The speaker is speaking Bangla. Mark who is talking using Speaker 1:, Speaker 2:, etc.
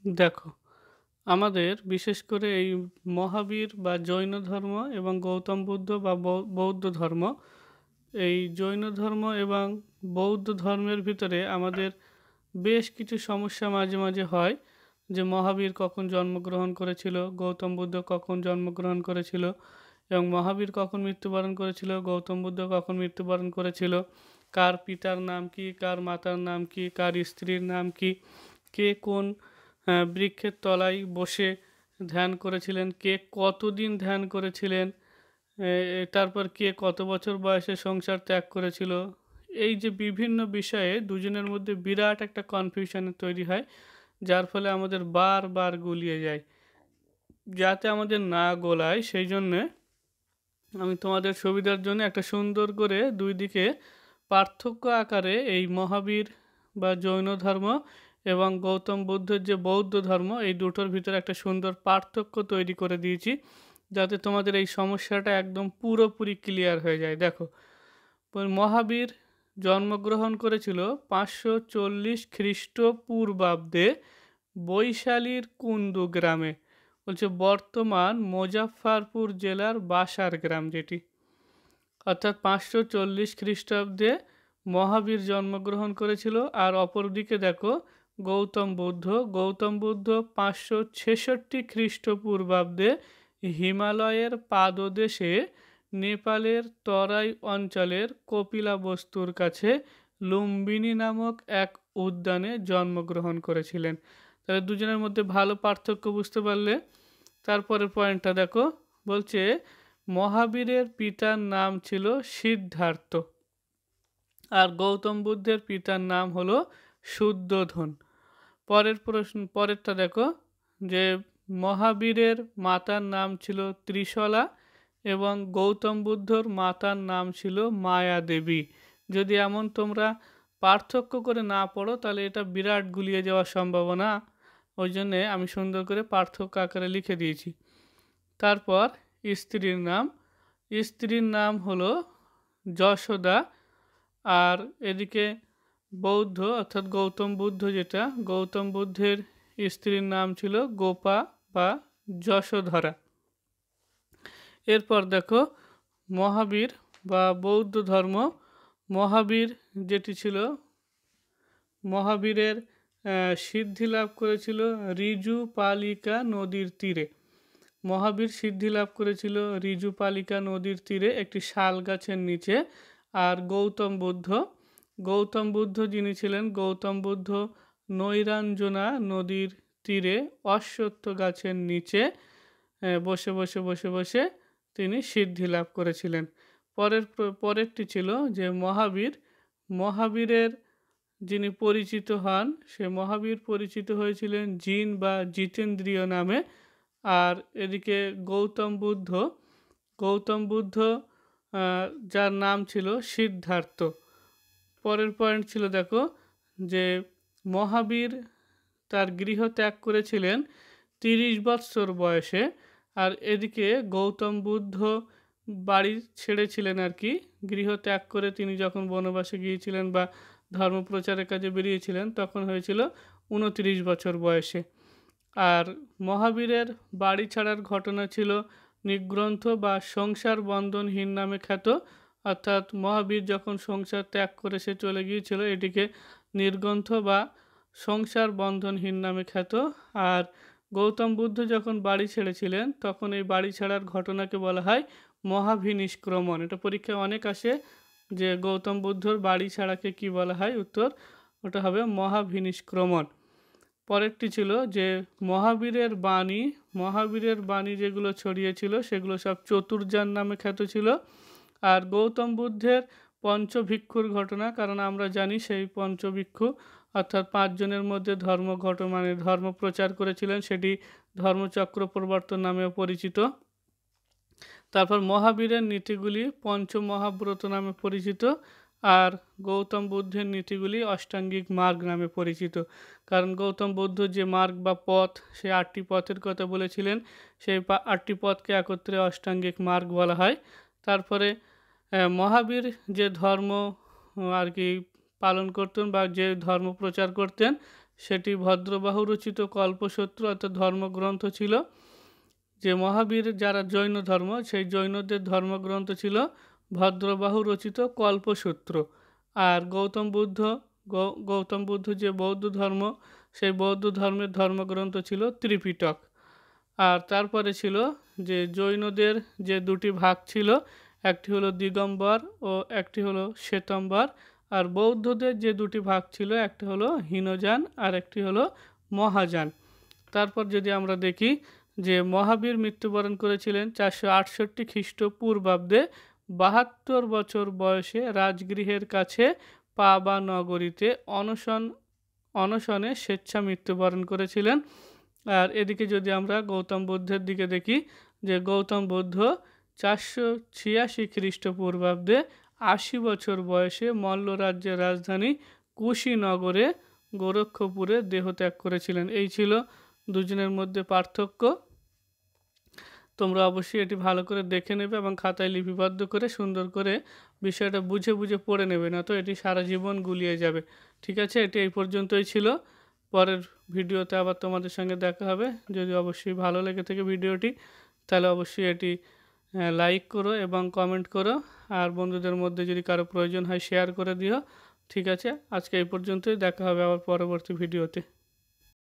Speaker 1: দেখো, আমাদের বিশেষ করে এই মহাবীর বা জৈন ধর্ম এবং গৌতম বুদ্ধ বা বৌদ্ধ ধর্ম, এই জৈন ধর্ম এবং বৌদ্ধ ধর্মের ভিতরে আমাদের বেশ কিছু সমস্যা মাঝে মাঝে হয়, যে মহাবীর কখন জন্মগ্রহণ করেছিল, গৌতম বুদ্ধ কখন জন্মগ্রহণ করেছিল, এবং মহাবীর কখন মৃত্যুবরণ করেছিল, গৌতম বুদ্ধ কখন মৃত্যুবরণ করেছিল, কার পিতার নাম কি, কার মাতার নাম কি, কার স্ত্রীর নাম কি, কে কোন বৃক্ষের তলায় বসে ধ্যান করেছিলেন, কে কতদিন ধ্যান করেছিলেন, তারপর কে কত বছর বয়সে সংসার ত্যাগ করেছিল। এই যে বিভিন্ন বিষয়ে দুজনের মধ্যে বিরাট একটা কনফিউশন তৈরি হয়, যার ফলে আমাদের বারবার গুলিয়ে যায়। যাতে আমাদের না গোলায় সেই জন্যে আমি তোমাদের সুবিধার জন্য একটা সুন্দর করে দুই দিকে পার্থক্য আকারে এই মহাবীর বা জৈন ধর্ম এবং গৌতম বুদ্ধের যে বৌদ্ধ ধর্ম, এই দুটোর ভিতরে একটা সুন্দর পার্থক্য তৈরি করে দিয়েছি, যাতে তোমাদের এই সমস্যাটা একদম পুরোপুরি ক্লিয়ার হয়ে যায়। দেখো, মহাবীর জন্মগ্রহণ করেছিল 540 খ্রিস্টপূর্বাব্দে বৈশালীর কুন্দু গ্রামে। বলছে বর্তমান মুজাফফরপুর জেলার বাসার গ্রাম যেটি, অর্থাৎ 540 খ্রিস্টাব্দে মহাবীর জন্মগ্রহণ করেছিল। আর অপরদিকে দেখো, গৌতম বুদ্ধ 566 খ্রিস্টপূর্বাব্দে হিমালয়ের পাদদেশে নেপালের তরাই অঞ্চলের কপিলাবস্তুর কাছে লুম্বিনী নামক এক উদ্যানে জন্মগ্রহণ করেছিলেন। তাহলে দুজনের মধ্যে ভালো পার্থক্য বুঝতে পারলে। তারপরের পয়েন্টটা দেখো, বলছে মহাবীরের পিতার নাম ছিল সিদ্ধার্থ, আর গৌতম বুদ্ধের পিতার নাম হলো শুদ্ধোধন। পরেরটা দেখো, যে মহাবীরের মাতার নাম ছিল ত্রিশলা এবং গৌতম বুদ্ধর মাতার নাম ছিল মায়া দেবী। যদি এমন তোমরা পার্থক্য করে না পড়ো তাহলে এটা বিরাট গুলিয়ে যাওয়ার সম্ভাবনা, ওই জন্যে আমি সুন্দর করে পার্থক্য আকারে লিখে দিয়েছি। তারপর স্ত্রীর নাম হলো যশোদা। আর এদিকে বৌদ্ধ অর্থাৎ গৌতম বুদ্ধ, যেটা গৌতম বুদ্ধের স্ত্রীর নাম ছিল গোপা বা যশোধরা। এরপর দেখো, মহাবীর বা বৌদ্ধ ধর্ম, মহাবীর যেটি ছিল, মহাবীরের সিদ্ধি লাভ করেছিল ঋজুপালিকা নদীর তীরে। মহাবীর সিদ্ধি লাভ করেছিল ঋজুপালিকা নদীর তীরে একটি শাল গাছের নিচে। আর গৌতম বুদ্ধ যিনি ছিলেন, গৌতম বুদ্ধ নৈরাঞ্জনা নদীর তীরে অশ্বত্থ গাছের নিচে বসে বসে বসে বসে তিনি সিদ্ধি লাভ করেছিলেন। পরেরটি ছিল যে মহাবীরের যিনি পরিচিত হন, সে মহাবীর পরিচিত হয়েছিলেন জিন বা জিতেন্দ্রীয় নামে। আর এদিকে গৌতম বুদ্ধ যার নাম ছিল সিদ্ধার্থ। পরের পয়েন্ট ছিল দেখো, যে মহাবীর তার গৃহ ত্যাগ করেছিলেন 30 বৎসর বয়সে। আর এদিকে গৌতম বুদ্ধ বাড়ি ছেড়েছিলেন আর কি, গৃহ ত্যাগ করে তিনি যখন বনবাসে গিয়েছিলেন বা ধর্ম প্রচারের কাজে বেরিয়েছিলেন তখন হয়েছিল 29 বছর বয়সে। আর মহাবীরের বাড়ি ছাড়ার ঘটনা ছিল নিগ্রন্থ বা সংসার বন্ধনহীন নামে খ্যাত। অর্থাৎ মহাবীর যখন সংসার ত্যাগ করে সে চলে গিয়েছিল, এটিকে নির্গ্রন্থ বা সংসার বন্ধনহীন নামে খ্যাত। আর গৌতম বুদ্ধ যখন বাড়ি ছেড়েছিলেন তখন এই বাড়ি ছাড়ার ঘটনাকে বলা হয় মহাভিনিষ্ক্রমণ। এটা পরীক্ষায় অনেক আসে, যে গৌতম বুদ্ধর বাড়ি ছাড়াকে কি বলা হয়, উত্তর ওটা হবে মহাভিনিষ্ক্রমণ। পরেরটি ছিল যে মহাবীরের বাণী যেগুলো ছড়িয়েছিল সেগুলো সব চতুর্যান নামে খ্যাত ছিল। আর গৌতম বুদ্ধের পঞ্চভিক্ষুর ঘটনা, কারণ আমরা জানি সেই পঞ্চভিক্ষু অর্থাৎ 5 জনের মধ্যে ধর্ম প্রচার করেছিলেন, সেটি ধর্মচক্র প্রবর্তন নামেও পরিচিত। তারপর মহাবীরের নীতিগুলি পঞ্চমহাব্রত নামে পরিচিত। আর গৌতম বুদ্ধের নীতিগুলি অষ্টাঙ্গিক মার্গ নামে পরিচিত, কারণ গৌতম বুদ্ধ যে মার্গ বা পথ, সে 8টি পথের কথা বলেছিলেন, সেই 8টি পথকে একত্রে অষ্টাঙ্গিক মার্গ বলা হয়। তারপরে মহাবীর যে ধর্ম আর কি পালন করতেন বা যে ধর্ম প্রচার করতেন সেটি ভদ্রবাহু রচিত কল্পসূত্র অর্থাৎ ধর্মগ্রন্থ ছিল। যে মহাবীর যারা জৈন ধর্ম, সেই জৈনদের ধর্মগ্রন্থ ছিল ভদ্রবাহু রচিত কল্পসূত্র। আর গৌতম বুদ্ধ যে বৌদ্ধ ধর্ম, সেই বৌদ্ধ ধর্মের ধর্মগ্রন্থ ছিল ত্রিপিটক। আর তারপরে ছিল যে জৈনদের যে দুটি ভাগ ছিল, একটি হলো দিগম্বর ও একটি হলো শ্বেতম্বর। আর বৌদ্ধদের যে দুটি ভাগ ছিল, একটি হলো হীনযান আর একটি হলো মহাযান। তারপর যদি আমরা দেখি যে মহাবীর মৃত্যুবরণ করেছিলেন 468 খ্রিস্টপূর্বাব্দে 72 বছর বয়সে রাজগৃহের কাছে পাবা নগরীতে অনশনে স্বেচ্ছা মৃত্যুবরণ করেছিলেন। আর এদিকে যদি আমরা গৌতম বুদ্ধের দিকে দেখি যে গৌতম বুদ্ধ 486 খ্রিস্টপূর্বাব্দে 80 বছর বয়সে মল্ল রাজ্যের রাজধানী কুশীনগরে গোরক্ষপুরে দেহত্যাগ করেছিলেন। এই ছিল দুজনের মধ্যে পার্থক্য। তোমরা অবশ্যই এটি ভালো করে দেখে নেবে এবং খাতায় লিপিবদ্ধ করে সুন্দর করে বিষয়টা বুঝে বুঝে পড়ে নেবে, না তো এটি সারা জীবন গুলিয়ে যাবে। ঠিক আছে, এটি এই পর্যন্তই ছিল। পরের ভিডিওতে আবার তোমাদের সঙ্গে দেখা হবে। যদি অবশ্যই ভালো লেগে থাকে ভিডিওটি, তাহলে অবশ্যই এটি লাইক করো এবং কমেন্ট করো। আর বন্ধুদের মধ্যে যদি কারো প্রয়োজন হয় শেয়ার করে দিও। ঠিক আছে, আজকে এই পর্যন্তই, দেখা হবে আবার পরবর্তী ভিডিওতে।